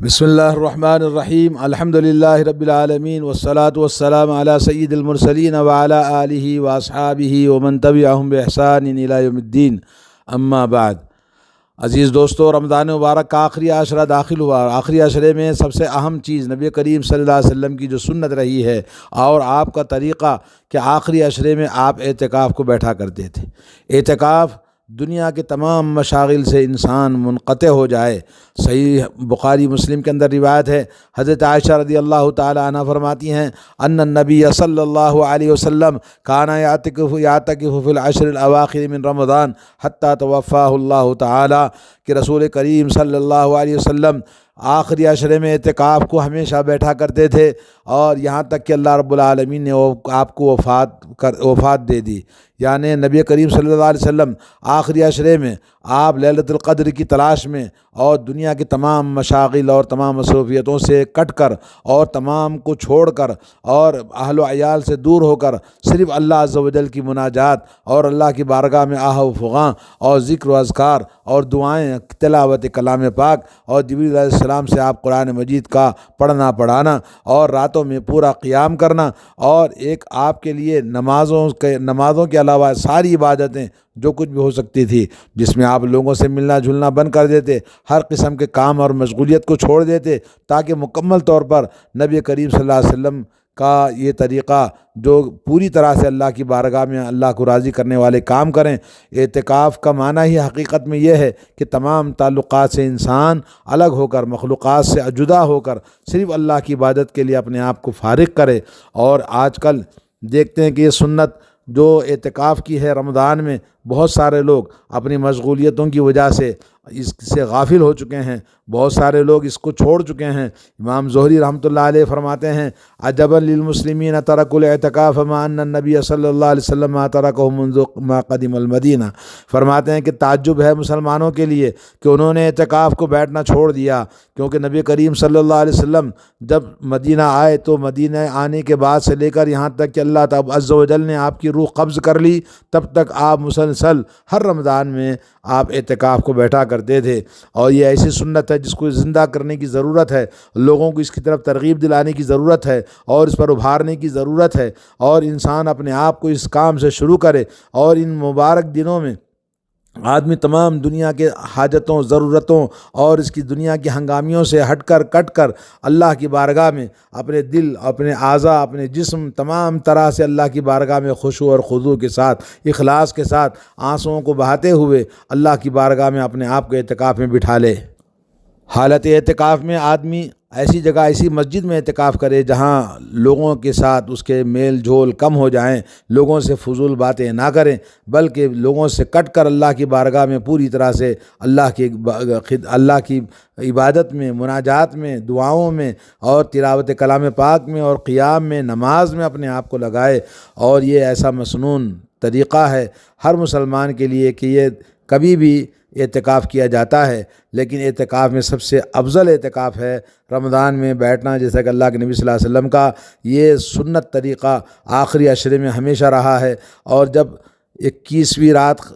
بسم اللہ الرحمن الرحیم الحمد للہ رب العالمین والصلاة والسلام علی سید المرسلین وعلی آلہ واصحابہ ومن تبعہم بإحسان الی یوم الدین اما بعد۔ عزیز دوستو، رمضان مبارک کا آخری عشرہ داخل ہوا۔ آخری عشرے میں سب سے اہم چیز نبی کریم صلی اللہ علیہ وسلم کی جو سنت رہی ہے اور آپ کا طریقہ کہ آخری عشرے میں آپ اعتکاف کو بیٹھا کرتے تھے۔ اعتکاف دنیا کے تمام مشاغل سے انسان منقطع ہو جائے۔ صحیح بخاری مسلم کے اندر روایت ہے، حضرت عائشہ رضی اللہ تعالی عنہ فرماتی ہیں ان النبی صلی اللہ علیہ وسلم کان یعتکف فی العشر الاواخر من رمضان حتی توفاہ اللہ تعالی، کہ رسول کریم صلی اللہ علیہ وسلم آخری عشرے میں اعتکاف کو ہمیشہ بیٹھا کرتے تھے اور یہاں تک کہ اللہ رب العالمین نے آپ کو وفات دے دی۔ یعنی نبی کریم صلی اللہ علیہ وسلم آخری عشرے میں آپ لیلۃ القدر کی تلاش میں اور دنیا کے تمام مشاغل اور تمام مصروفیتوں سے کٹ کر اور تمام کو چھوڑ کر اور اہل و عیال سے دور ہو کر صرف اللہ عز و جل کی مناجات اور اللہ کی بارگاہ میں آہ و فغاں اور ذکر و اذکار اور دعائیں، تلاوت کلام پاک اور جبریل علیہ السلام سے آپ قرآن مجید کا پڑھنا پڑھانا اور راتوں میں پورا قیام کرنا، اور ایک آپ کے لیے نمازوں کے علاوہ ساری عبادتیں جو کچھ بھی ہو سکتی تھی، جس میں آپ لوگوں سے ملنا جلنا بند کر دیتے، ہر قسم کے کام اور مشغولیت کو چھوڑ دیتے، تاکہ مکمل طور پر نبی کریم صلی اللہ علیہ وسلم کا یہ طریقہ جو پوری طرح سے اللہ کی بارگاہ میں اللہ کو راضی کرنے والے کام کریں۔ اعتکاف کا معنی ہی حقیقت میں یہ ہے کہ تمام تعلقات سے انسان الگ ہو کر، مخلوقات سے جدا ہو کر صرف اللہ کی عبادت کے لیے اپنے آپ کو فارغ کرے۔ اور آج کل دیکھتے ہیں کہ یہ سنت جو اعتکاف کی ہے رمضان میں، بہت سارے لوگ اپنی مشغولیتوں کی وجہ سے اس سے غافل ہو چکے ہیں، بہت سارے لوگ اس کو چھوڑ چکے ہیں۔ امام زہری رحمۃ اللہ علیہ فرماتے ہیں عجبا للمسلمین ترکوا الاعتکاف مع ان النبی صلی اللہ علیہ وسلم ما ترکہ منذ ما قدم المدینہ۔ فرماتے ہیں کہ تعجب ہے مسلمانوں کے لیے کہ انہوں نے اعتکاف کو بیٹھنا چھوڑ دیا، کیونکہ نبی کریم صلی اللہ علیہ وسلم جب مدینہ آئے تو مدینہ آنے کے بعد سے لے کر یہاں تک کہ اللہ تعالی عز و جل نے آپ کی روح قبض کر لی، تب تک آپ مسلسل ہر رمضان میں آپ اعتکاف کو بیٹھا کرتے تھے۔ اور یہ ایسی سنت ہے جس کو زندہ کرنے کی ضرورت ہے، لوگوں کو اس کی طرف ترغیب دلانے کی ضرورت ہے اور اس پر ابھارنے کی ضرورت ہے، اور انسان اپنے آپ کو اس کام سے شروع کرے۔ اور ان مبارک دنوں میں آدمی تمام دنیا کے حاجتوں، ضرورتوں اور اس کی دنیا کی ہنگامیوں سے ہٹ کر کٹ کر اللہ کی بارگاہ میں اپنے دل، اپنے اعضاء، اپنے جسم تمام طرح سے اللہ کی بارگاہ میں خشوع اور خضوع کے ساتھ، اخلاص کے ساتھ، آنسوؤں کو بہاتے ہوئے اللہ کی بارگاہ میں اپنے آپ کو اعتکاف میں بٹھا لے۔ حالت اعتکاف میں آدمی ایسی جگہ، ایسی مسجد میں اعتکاف کرے جہاں لوگوں کے ساتھ اس کے میل جول کم ہو جائیں، لوگوں سے فضول باتیں نہ کریں، بلکہ لوگوں سے کٹ کر اللہ کی بارگاہ میں پوری طرح سے اللہ کی عبادت میں، مناجات میں، دعاؤں میں اور تلاوت کلام پاک میں اور قیام میں، نماز میں اپنے آپ کو لگائے۔ اور یہ ایسا مسنون طریقہ ہے ہر مسلمان کے لیے کہ یہ کبھی بھی اعتکاف کیا جاتا ہے، لیکن اعتکاف میں سب سے افضل اعتکاف ہے رمضان میں بیٹھنا، جیسا کہ اللہ کے نبی صلی اللہ علیہ وسلم کا یہ سنت طریقہ آخری عشرے میں ہمیشہ رہا ہے۔ اور جب 21ویں رات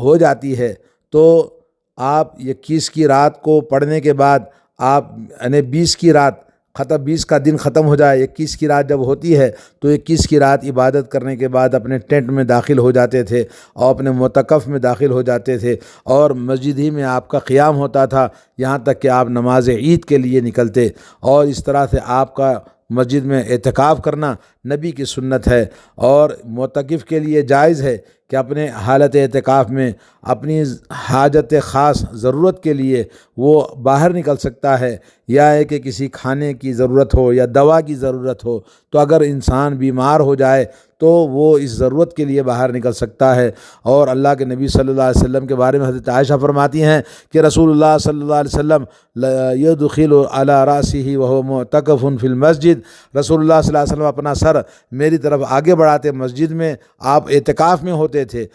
ہو جاتی ہے تو آپ 21 کی رات کو پڑھنے کے بعد آپ یعنی 20 کا دن ختم ہو جائے، 21 کی رات جب ہوتی ہے تو 21 کی رات عبادت کرنے کے بعد اپنے ٹینٹ میں داخل ہو جاتے تھے اور اپنے معتکف میں داخل ہو جاتے تھے، اور مسجد ہی میں آپ کا قیام ہوتا تھا یہاں تک کہ آپ نماز عید کے لیے نکلتے۔ اور اس طرح سے آپ کا مسجد میں اعتکاف کرنا نبی کی سنت ہے، اور معتکف کے لیے جائز ہے کہ اپنے حالت اعتکاف میں اپنی حاجت خاص ضرورت کے لیے وہ باہر نکل سکتا ہے، یا ہے کہ کسی کھانے کی ضرورت ہو یا دوا کی ضرورت ہو، تو اگر انسان بیمار ہو جائے تو وہ اس ضرورت کے لیے باہر نکل سکتا ہے۔ اور اللہ کے نبی صلی اللہ علیہ وسلم کے بارے میں حضرت عائشہ فرماتی ہیں کہ رسول اللہ صلی اللہ علیہ وسلم یدخل علی راسہ وهو معتکف فی المسجد، رسول اللہ صلی اللہ علیہ وسلم اپنا سر میری طرف آگے بڑھاتے مسجد میں، آپ اعتکاف میں ہوتے تھے،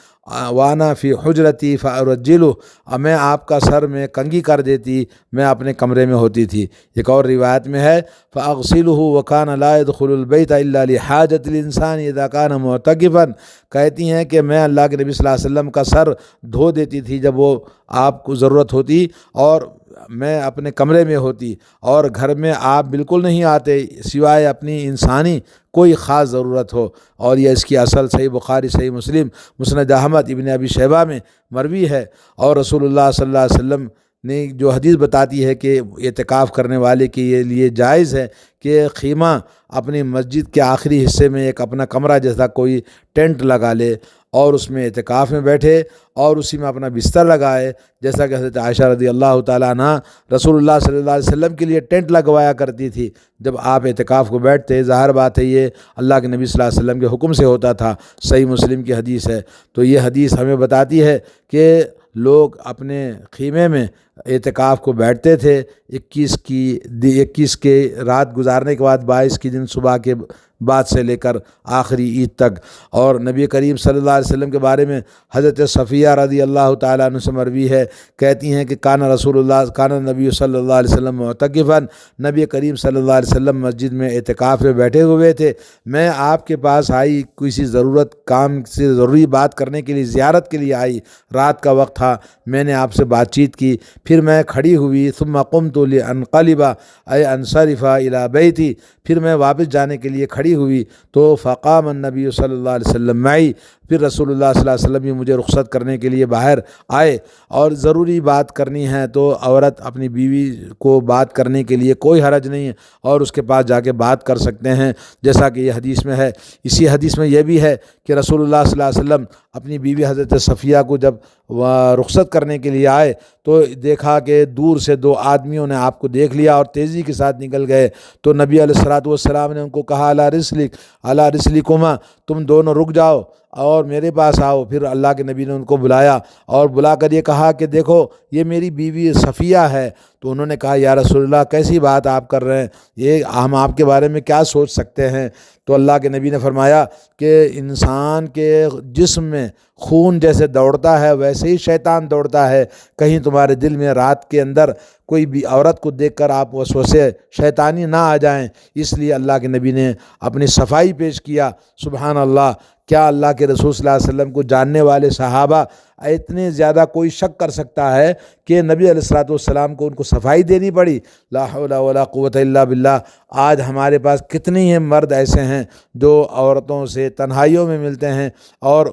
وانا فی حجرتی فارجلہ، میں آپ کا سر میں کنگھی کر دیتی، میں اپنے کمرے میں ہوتی تھی۔ ایک اور روایت میں ہے فاغسلہ وکان لا يدخل البیت الا لحاجت الانسان اذا کان معتکفا، کہتی ہیں کہ میں اللہ کے نبی صلی اللہ علیہ وسلم کا سر دھو دیتی تھی جب وہ آپ کو ضرورت ہوتی، اور میں اپنے کمرے میں ہوتی اور گھر میں آپ بالکل نہیں آتے سوائے اپنی انسانی کوئی خاص ضرورت ہو۔ اور یہ اس کی اصل صحیح بخاری، صحیح مسلم، مسند احمد، ابن ابی شیبہ میں مروی ہے۔ اور رسول اللہ صلی اللہ علیہ وسلم نے جو حدیث بتاتی ہے کہ اعتکاف کرنے والے کے لیے جائز ہے کہ خیمہ اپنی مسجد کے آخری حصے میں ایک اپنا کمرہ جیسا کوئی ٹینٹ لگا لے اور اس میں اعتکاف میں بیٹھے اور اسی میں اپنا بستر لگائے، جیسا کہ حضرت عائشہ رضی اللہ تعالیٰ عنہ رسول اللہ صلی اللہ علیہ وسلم کے لیے ٹینٹ لگوایا کرتی تھی جب آپ اعتکاف کو بیٹھتے۔ ظاہر بات ہے یہ اللہ کے نبی صلی اللہ علیہ وسلم کے حکم سے ہوتا تھا، صحیح مسلم کی حدیث ہے۔ تو یہ حدیث ہمیں بتاتی ہے کہ لوگ اپنے خیمے میں اعتکاف کو بیٹھتے تھے 21 کے رات گزارنے کے بعد 22 کی دن صبح کے بعد سے لے کر آخری عید تک۔ اور نبی کریم صلی اللہ علیہ وسلم کے بارے میں حضرت صفیہ رضی اللہ تعالیٰ عنہ سے مروی ہے، کہتی ہیں کہ کان نبی صلی اللہ علیہ وسلم معتکفاً، نبی کریم صلی اللہ علیہ وسلم مسجد میں اعتکاف میں بیٹھے ہوئے تھے۔ میں آپ کے پاس آئی، کسی ضرورت کام سے ضروری بات کرنے کے لیے، زیارت کے لیے آئی، رات کا وقت تھا، میں نے آپ سے بات چیت کی، پھر میں کھڑی ہوئی، ثم قمت لانقلب ای انصرف الی بیتی، پھر میں واپس جانے کے لیے کھڑی ہوئی تو فقام النبی صلی اللہ علیہ وسلم معی، پھر رسول اللہ صلی اللہ علیہ وسلم بھی مجھے رخصت کرنے کے لیے باہر آئے۔ اور ضروری بات کرنی ہے تو عورت اپنی بیوی کو بات کرنے کے لیے کوئی حرج نہیں ہے اور اس کے پاس جا کے بات کر سکتے ہیں، جیسا کہ یہ حدیث میں ہے۔ اسی حدیث میں یہ بھی ہے کہ رسول اللہ صلی اللہ علیہ وسلم اپنی بیوی حضرت صفیہ کو جب رخصت کرنے کے لیے آئے تو دیکھا کہ دور سے 2 آدمیوں نے آپ کو دیکھ لیا اور تیزی کے ساتھ نکل گئے، تو نبی علیہ الصلوۃ والسلام نے ان کو کہا الا رسلکما، تم دونوں رک جاؤ اور میرے پاس آؤ۔ پھر اللہ کے نبی نے ان کو بلایا اور بلا کر یہ کہا کہ دیکھو یہ میری بیوی صفیہ ہے۔ تو انہوں نے کہا یا رسول اللہ کیسی بات آپ کر رہے ہیں، یہ ہم آپ کے بارے میں کیا سوچ سکتے ہیں؟ تو اللہ کے نبی نے فرمایا کہ انسان کے جسم میں خون جیسے دوڑتا ہے ویسے ہی شیطان دوڑتا ہے، کہیں تمہارے دل میں رات کے اندر کوئی بھی عورت کو دیکھ کر آپ وسوسے شیطانی نہ آ جائیں۔ اس لیے اللہ کے نبی نے اپنی صفائی پیش کیا۔ سبحان اللہ، کیا اللہ کے رسول صلی اللہ علیہ وسلم کو جاننے والے صحابہ اتنے زیادہ کوئی شک کر سکتا ہے کہ نبی علیہ الصلوۃ والسلام کو ان کو صفائی دینی پڑی؟ لا حول ولا قوت الا باللہ۔ آج ہمارے پاس کتنی ہی مرد ایسے ہیں جو عورتوں سے تنہائیوں میں ملتے ہیں اور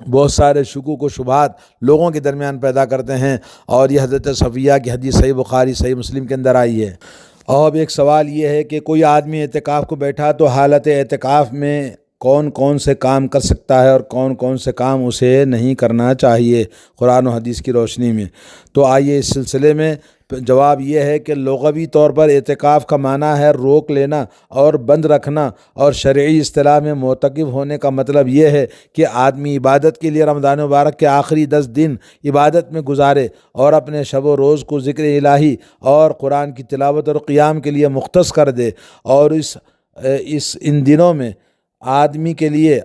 بہت سارے شکوک و شبہات لوگوں کے درمیان پیدا کرتے ہیں، اور یہ حضرت صفیہ کی حدیث صحیح بخاری صحیح مسلم کے اندر آئی ہے۔ اور ایک سوال یہ ہے کہ کوئی آدمی اعتکاف کو بیٹھا تو حالت اعتکاف میں کون کون سے کام کر سکتا ہے اور کون کون سے کام اسے نہیں کرنا چاہیے قرآن و حدیث کی روشنی میں؟ تو آئیے اس سلسلے میں جواب یہ ہے کہ لغوی طور پر اعتکاف کا معنی ہے روک لینا اور بند رکھنا، اور شرعی اصطلاح میں معتکف ہونے کا مطلب یہ ہے کہ آدمی عبادت کے لیے رمضان مبارک کے آخری 10 دن عبادت میں گزارے اور اپنے شب و روز کو ذکر الہی اور قرآن کی تلاوت اور قیام کے لیے مختص کر دے۔ اور ان دنوں میں آدمی کے لیے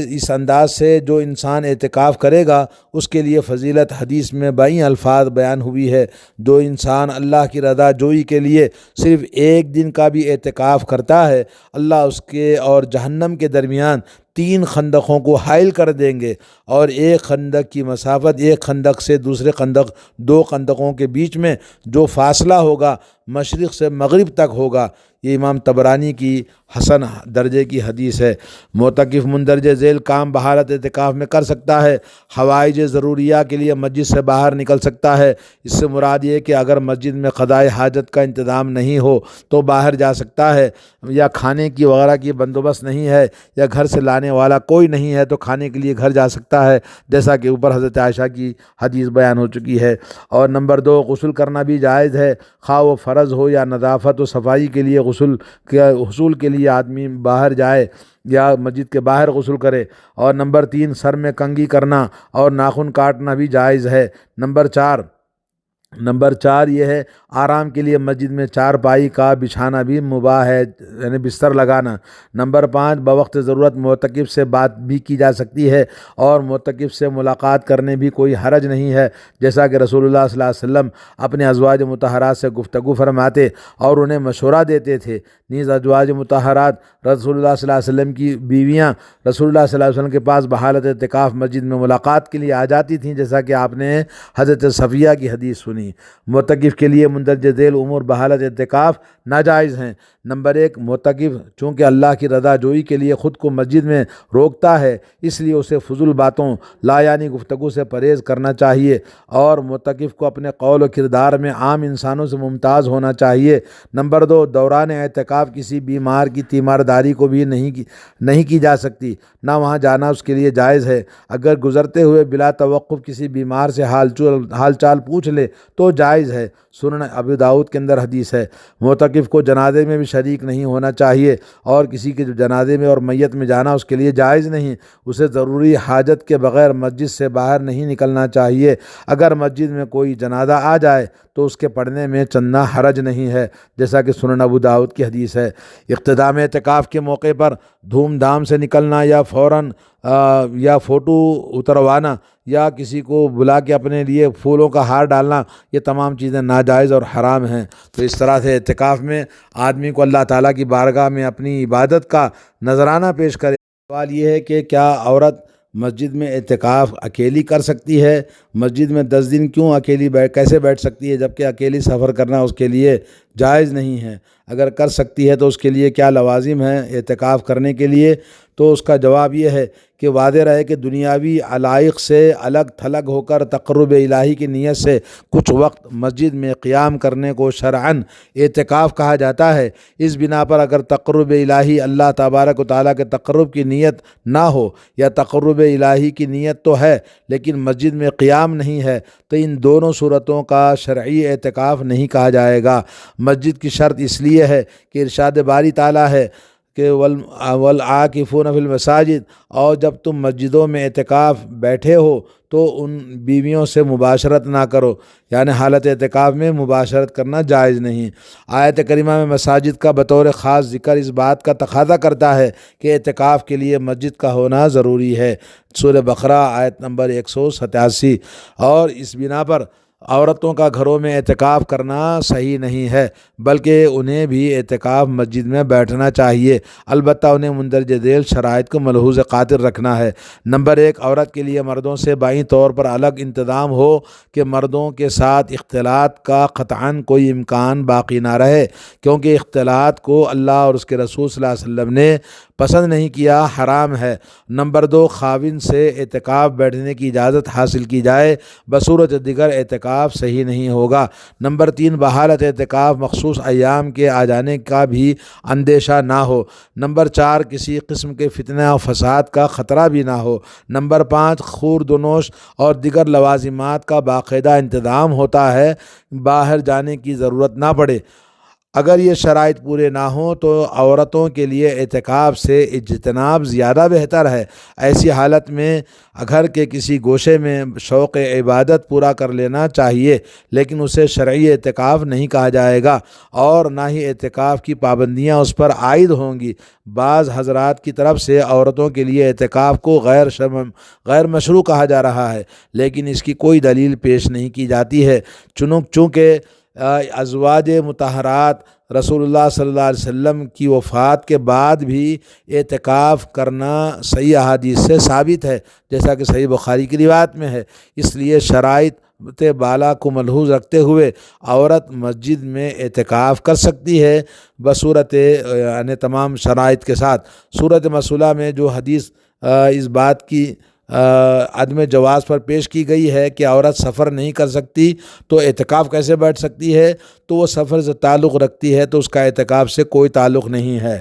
اس انداز سے جو انسان اعتکاف کرے گا اس کے لیے فضیلت حدیث میں بائیں الفاظ بیان ہوئی ہے۔ جو انسان اللہ کی رضا جوئی کے لیے صرف 1 دن کا بھی اعتکاف کرتا ہے، اللہ اس کے اور جہنم کے درمیان 3 خندقوں کو حائل کر دیں گے، اور ایک خندق کی مسافت ایک خندق سے دوسرے خندق 2 خندقوں کے بیچ میں جو فاصلہ ہوگا مشرق سے مغرب تک ہوگا۔ یہ امام طبرانی کی حسن درجے کی حدیث ہے۔ معتکف مندرجہ ذیل کام بحالت اعتکاف میں کر سکتا ہے۔ حوائج ضروریہ کے لیے مسجد سے باہر نکل سکتا ہے۔ اس سے مراد یہ کہ اگر مسجد میں قضائے حاجت کا انتظام نہیں ہو تو باہر جا سکتا ہے، یا کھانے کی وغیرہ کی بندوبست نہیں ہے یا گھر سے لانے والا کوئی نہیں ہے تو کھانے کے لیے گھر جا سکتا ہے، جیسا کہ اوپر حضرت عائشہ کی حدیث بیان ہو چکی ہے۔ اور نمبر 2، غسل کرنا بھی جائز ہے، خواہ وہ فرض ہو یا نظافت و صفائی کے لیے حصول کے لیے آدمی باہر جائے یا مسجد کے باہر غسل کرے۔ اور نمبر 3، سر میں کنگھی کرنا اور ناخن کاٹنا بھی جائز ہے۔ نمبر 4 یہ ہے آرام کے لیے مسجد میں چارپائی کا بچھانا بھی مباح ہے، یعنی بستر لگانا۔ نمبر 5، بوقت ضرورت معتکف سے بات بھی کی جا سکتی ہے اور معتکف سے ملاقات کرنے بھی کوئی حرج نہیں ہے، جیسا کہ رسول اللہ صلی اللہ علیہ وسلم اپنے ازواج مطہرات سے گفتگو فرماتے اور انہیں مشورہ دیتے تھے۔ نیز ازواج مطہرات رسول اللہ صلی اللہ علیہ وسلم کی بیویاں رسول اللہ صلی اللہ علیہ وسلم کے پاس بحالت اعتکاف مسجد میں ملاقات کے لیے آ جاتی تھیں، جیسا کہ آپ نے حضرت صفیہ کی حدیث سنی۔ سنی۔ معتکف کے لیے مندرجہ ذیل امور بحالت اعتکاف ناجائز ہیں۔ نمبر 1، معتکف چونکہ اللہ کی رضا جوئی کے لیے خود کو مسجد میں روکتا ہے، اس لیے اسے فضول باتوں، لا یعنی گفتگو سے پرہیز کرنا چاہیے، اور معتکف کو اپنے قول و کردار میں عام انسانوں سے ممتاز ہونا چاہیے۔ نمبر 2، دوران اعتکاف کسی بیمار کی تیمارداری کو بھی نہیں کی جا سکتی، نہ وہاں جانا اس کے لیے جائز ہے۔ اگر گزرتے ہوئے بلا توقف کسی بیمار سے حال چال پوچھ لے تو جائز ہے۔ سنن ابو داؤد کے اندر حدیث ہے، معتکف کو جنازے میں بھی شریک نہیں ہونا چاہیے، اور کسی کے جنازے میں اور میت میں جانا اس کے لیے جائز نہیں۔ اسے ضروری حاجت کے بغیر مسجد سے باہر نہیں نکلنا چاہیے۔ اگر مسجد میں کوئی جنازہ آ جائے تو اس کے پڑھنے میں چندہ حرج نہیں ہے، جیسا کہ سنن ابو داؤد کی حدیث ہے۔ اختتام اعتکاف کے موقع پر دھوم دھام سے نکلنا یا فوراً یا فوٹو اتروانا یا کسی کو بلا کے اپنے لیے پھولوں کا ہار ڈالنا، یہ تمام چیزیں ناجائز اور حرام ہیں۔ تو اس طرح سے اعتکاف میں آدمی کو اللہ تعالیٰ کی بارگاہ میں اپنی عبادت کا نذرانہ پیش کرے۔ سوال یہ ہے کہ کیا عورت مسجد میں اعتکاف اکیلی کر سکتی ہے؟ مسجد میں 10 دن کیوں اکیلی کیسے بیٹھ سکتی ہے، جبکہ اکیلی سفر کرنا اس کے لیے جائز نہیں ہے؟ اگر کر سکتی ہے تو اس کے لیے کیا لوازم ہیں اعتکاف کرنے کے لیے؟ تو اس کا جواب یہ ہے کہ واضح رہے کہ دنیاوی علائق سے الگ تھلگ ہو کر تقرب الہی کی نیت سے کچھ وقت مسجد میں قیام کرنے کو شرعاً اعتکاف کہا جاتا ہے۔ اس بنا پر اگر تقرب الہی اللہ تبارک و تعالیٰ کے تقرب کی نیت نہ ہو، یا تقرب الہی کی نیت تو ہے لیکن مسجد میں قیام نہیں ہے، تو ان دونوں صورتوں کا شرعی اعتکاف نہیں کہا جائے گا۔ مسجد کی شرط اس لیے ہے کہ ارشاد باری تعالیٰ ہے کہ والعاکفون فی المساجد، اور جب تم مسجدوں میں اعتکاف بیٹھے ہو تو ان بیویوں سے مباشرت نہ کرو، یعنی حالت اعتکاف میں مباشرت کرنا جائز نہیں۔ آیت کریمہ میں مساجد کا بطور خاص ذکر اس بات کا تقاضا کرتا ہے کہ اعتکاف کے لیے مسجد کا ہونا ضروری ہے۔ سورہ بقرہ آیت نمبر 187۔ اور اس بنا پر عورتوں کا گھروں میں اعتکاف کرنا صحیح نہیں ہے، بلکہ انہیں بھی اعتکاف مسجد میں بیٹھنا چاہیے، البتہ انہیں مندرجہ ذیل شرائط کو ملحوظ خاطر رکھنا ہے۔ نمبر 1، عورت کے لیے مردوں سے بائیں طور پر الگ انتظام ہو کہ مردوں کے ساتھ اختلاط کا قطعاً کوئی امکان باقی نہ رہے، کیونکہ اختلاط کو اللہ اور اس کے رسول صلی اللہ علیہ وسلم نے پسند نہیں کیا، حرام ہے۔ نمبر 2، خاوند سے اعتکاف بیٹھنے کی اجازت حاصل کی جائے، بصورت دیگر اعتکاف صحیح نہیں ہوگا۔ نمبر 3، بحالت اعتکاف مخصوص ایام کے آ جانے کا بھی اندیشہ نہ ہو۔ نمبر 4، کسی قسم کے فتنہ و فساد کا خطرہ بھی نہ ہو۔ نمبر 5، خورد و نوش اور دیگر لوازمات کا باقاعدہ انتظام ہوتا ہے، باہر جانے کی ضرورت نہ پڑے۔ اگر یہ شرائط پورے نہ ہوں تو عورتوں کے لیے اعتکاف سے اجتناب زیادہ بہتر ہے۔ ایسی حالت میں گھر کے کسی گوشے میں شوق عبادت پورا کر لینا چاہیے، لیکن اسے شرعی اعتکاف نہیں کہا جائے گا، اور نہ ہی اعتکاف کی پابندیاں اس پر عائد ہوں گی۔ بعض حضرات کی طرف سے عورتوں کے لیے اعتکاف کو غیر مشروع کہا جا رہا ہے، لیکن اس کی کوئی دلیل پیش نہیں کی جاتی ہے، چونکہ ازواج مطہرات رسول اللہ صلی اللہ علیہ وسلم کی وفات کے بعد بھی اعتکاف کرنا صحیح احادیث سے ثابت ہے، جیسا کہ صحیح بخاری کی روایت میں ہے۔ اس لیے شرائط بالا کو ملحوظ رکھتے ہوئے عورت مسجد میں اعتکاف کر سکتی ہے، بصورت یعنی تمام شرائط کے ساتھ۔ سورۃ مسئلہ میں جو حدیث اس بات کی عدم جواز پر پیش کی گئی ہے کہ عورت سفر نہیں کر سکتی تو اعتکاف کیسے بیٹھ سکتی ہے، تو وہ سفر سے تعلق رکھتی ہے، تو اس کا اعتکاف سے کوئی تعلق نہیں ہے۔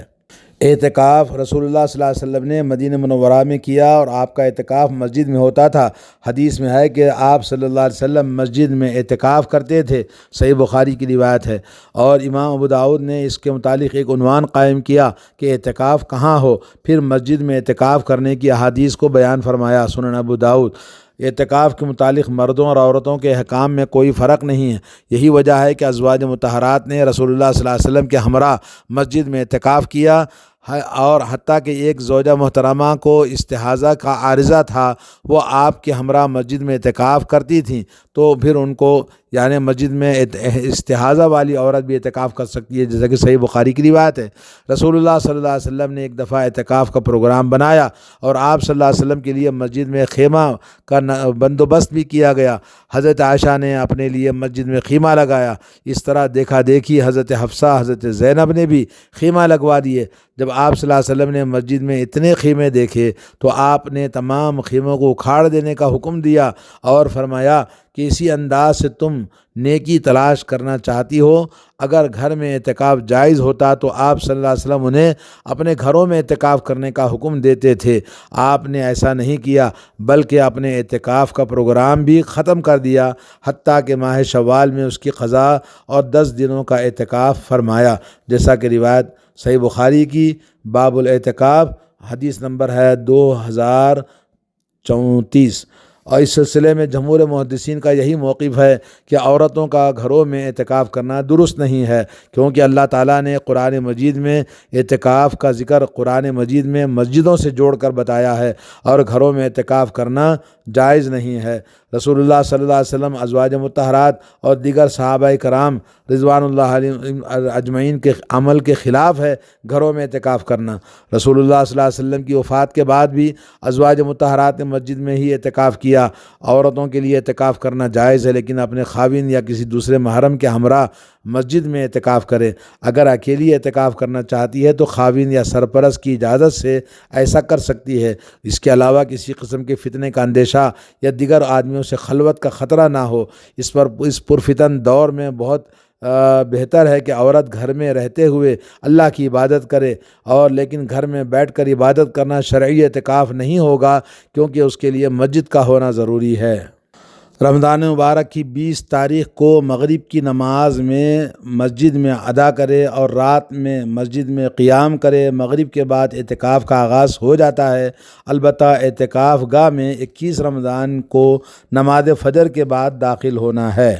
اعتکاف رسول اللہ صلی اللہ علیہ وسلم نے مدینہ منورہ میں کیا، اور آپ کا اعتکاف مسجد میں ہوتا تھا۔ حدیث میں ہے کہ آپ صلی اللہ علیہ وسلم مسجد میں اعتکاف کرتے تھے، صحیح بخاری کی روایت ہے۔ اور امام ابو داؤد نے اس کے متعلق ایک عنوان قائم کیا کہ اعتکاف کہاں ہو، پھر مسجد میں اعتکاف کرنے کی احادیث کو بیان فرمایا، سنن ابو داؤد۔ اعتکاف کے متعلق مردوں اور عورتوں کے احکام میں کوئی فرق نہیں ہے۔ یہی وجہ ہے کہ ازواج مطہرات نے رسول اللہ صلی اللہ علیہ وسلم کے ہمراہ مسجد میں اعتکاف کیا، اور حتیٰ کہ ایک زوجہ محترمہ کو استحاضہ کا عارضہ تھا، وہ آپ کے ہمراہ مسجد میں اعتکاف کرتی تھیں، تو پھر ان کو یعنی مسجد میں استحاضہ والی عورت بھی اعتکاف کر سکتی ہے، جیسا کہ صحیح بخاری کی روایت ہے۔ رسول اللہ صلی اللہ علیہ وسلم نے ایک دفعہ اعتکاف کا پروگرام بنایا اور آپ صلی اللہ علیہ وسلم کے لیے مسجد میں خیمہ کا بندوبست بھی کیا گیا۔ حضرت عائشہ نے اپنے لیے مسجد میں خیمہ لگایا۔ اس طرح دیکھا دیکھی حضرت حفصہ، حضرت زینب نے بھی خیمہ لگوا دیے۔ جب آپ صلی اللہ علیہ وسلم نے مسجد میں اتنے خیمے دیکھے تو آپ نے تمام خیموں کو اکھاڑ دینے کا حکم دیا اور فرمایا کہ اسی انداز سے تم نیکی تلاش کرنا چاہتی ہو۔ اگر گھر میں اعتکاف جائز ہوتا تو آپ صلی اللہ علیہ وسلم انہیں اپنے گھروں میں اعتکاف کرنے کا حکم دیتے تھے۔ آپ نے ایسا نہیں کیا بلکہ اپنے اعتکاف کا پروگرام بھی ختم کر دیا، حتیٰ کہ ماہ شوال میں اس کی قضا اور 10 دنوں کا اعتکاف فرمایا، جیسا کہ روایت صحیح بخاری کی باب الاعتکاف حدیث نمبر ہے 2034۔ اور اس سلسلے میں جمہور محدثین کا یہی موقف ہے کہ عورتوں کا گھروں میں اعتکاف کرنا درست نہیں ہے، کیونکہ اللہ تعالیٰ نے قرآن مجید میں اعتکاف کا ذکر قرآن مجید میں مسجدوں سے جوڑ کر بتایا ہے، اور گھروں میں اعتکاف کرنا جائز نہیں ہے۔ رسول اللہ صلی اللہ علیہ وسلم، ازواج مطہرات اور دیگر صحابہ کرام رضوان اللہ علیہم اجمعین کے عمل کے خلاف ہے گھروں میں اعتکاف کرنا۔ رسول اللہ صلی اللہ علیہ وسلم کی وفات کے بعد بھی ازواج مطہرات نے مسجد میں ہی اعتکاف کیا۔ عورتوں کے لیے اعتکاف کرنا جائز ہے، لیکن اپنے خاوند یا کسی دوسرے محرم کے ہمراہ مسجد میں اعتکاف کرے۔ اگر اکیلی اعتکاف کرنا چاہتی ہے تو خاوند یا سرپرست کی اجازت سے ایسا کر سکتی ہے۔ اس کے علاوہ کسی قسم کے فتنے کا اندیشہ یا دیگر آدمیوں سے خلوت کا خطرہ نہ ہو۔ اس پرفتن دور میں بہت بہتر ہے کہ عورت گھر میں رہتے ہوئے اللہ کی عبادت کرے، اور لیکن گھر میں بیٹھ کر عبادت کرنا شرعی اعتکاف نہیں ہوگا، کیونکہ اس کے لیے مسجد کا ہونا ضروری ہے۔ رمضان مبارک کی 20 تاریخ کو مغرب کی نماز میں مسجد میں ادا کرے اور رات میں مسجد میں قیام کرے۔ مغرب کے بعد اعتکاف کا آغاز ہو جاتا ہے، البتہ اعتکاف گاہ میں 21 رمضان کو نماز فجر کے بعد داخل ہونا ہے۔